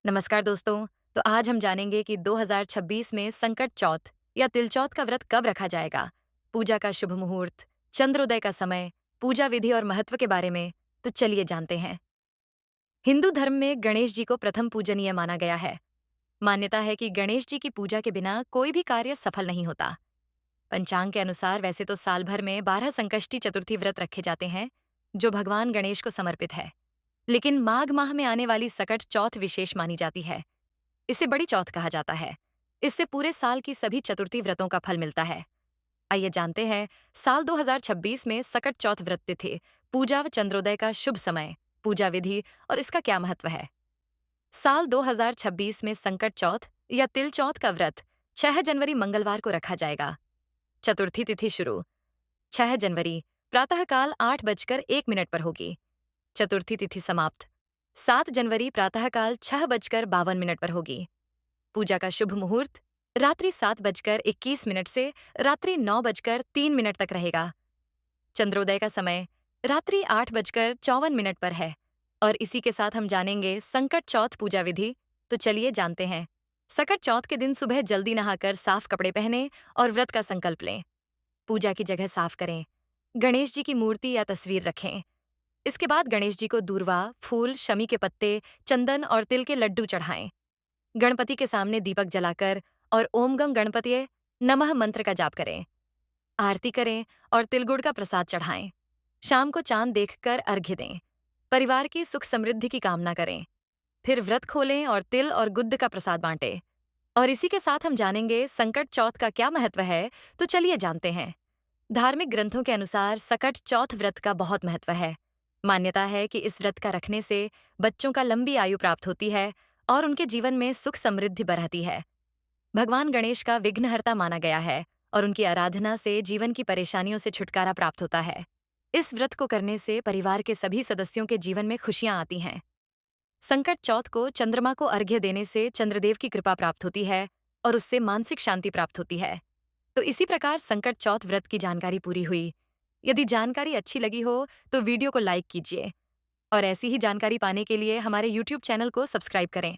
नमस्कार दोस्तों। तो आज हम जानेंगे कि 2026 में संकट चौथ या तिल चौथ का व्रत कब रखा जाएगा, पूजा का शुभ मुहूर्त, चंद्रोदय का समय, पूजा विधि और महत्व के बारे में। तो चलिए जानते हैं। हिंदू धर्म में गणेश जी को प्रथम पूजनीय माना गया है। मान्यता है कि गणेश जी की पूजा के बिना कोई भी कार्य सफल नहीं होता। पंचांग के अनुसार वैसे तो साल भर में 12 संकष्टी चतुर्थी व्रत रखे जाते हैं, जो भगवान गणेश को समर्पित है। लेकिन माघ माह में आने वाली सकट चौथ विशेष मानी जाती है। इसे बड़ी चौथ कहा जाता है। इससे पूरे साल की सभी चतुर्थी व्रतों का फल मिलता है। आइए जानते हैं साल 2026 में सकट चौथ व्रत तिथि, पूजा व चंद्रोदय का शुभ समय, पूजा विधि और इसका क्या महत्व है। साल 2026 में संकट चौथ या तिल चौथ का व्रत 6 जनवरी मंगलवार को रखा जाएगा। चतुर्थी तिथि शुरू 6 जनवरी प्रातःकाल 8:01 पर होगी। चतुर्थी तिथि समाप्त 7 जनवरी प्रातःकाल 6:52 पर होगी। पूजा का शुभ मुहूर्त रात्रि 7:21 से रात्रि 9:03 तक रहेगा। चंद्रोदय का समय रात्रि 8:54 पर है। और इसी के साथ हम जानेंगे संकट चौथ पूजा विधि। तो चलिए जानते हैं। सकट चौथ के दिन सुबह जल्दी नहाकर साफ कपड़े पहने और व्रत का संकल्प लें। पूजा की जगह साफ करें। गणेश जी की मूर्ति या तस्वीर रखें। इसके बाद गणेश जी को दूर्वा, फूल, शमी के पत्ते, चंदन और तिल के लड्डू चढ़ाएं। गणपति के सामने दीपक जलाकर और ओम गम गणपतये नमः मंत्र का जाप करें। आरती करें और तिलगुड़ का प्रसाद चढ़ाएं। शाम को चांद देखकर अर्घ्य दें। परिवार की सुख समृद्धि की कामना करें। फिर व्रत खोलें और तिल और गुद्द का प्रसाद बांटें। और इसी के साथ हम जानेंगे संकट चौथ का क्या महत्व है। तो चलिए जानते हैं। धार्मिक ग्रंथों के अनुसार सकट चौथ व्रत का बहुत महत्व है। मान्यता है कि इस व्रत का रखने से बच्चों का लंबी आयु प्राप्त होती है और उनके जीवन में सुख समृद्धि बढ़ती है। भगवान गणेश का विघ्नहर्ता माना गया है और उनकी आराधना से जीवन की परेशानियों से छुटकारा प्राप्त होता है। इस व्रत को करने से परिवार के सभी सदस्यों के जीवन में खुशियां आती हैं। संकट चौथ को चंद्रमा को अर्घ्य देने से चंद्रदेव की कृपा प्राप्त होती है और उससे मानसिक शांति प्राप्त होती है। तो इसी प्रकार संकट चौथ व्रत की जानकारी पूरी हुई। यदि जानकारी अच्छी लगी हो तो वीडियो को लाइक कीजिए और ऐसी ही जानकारी पाने के लिए हमारे YouTube चैनल को सब्सक्राइब करें।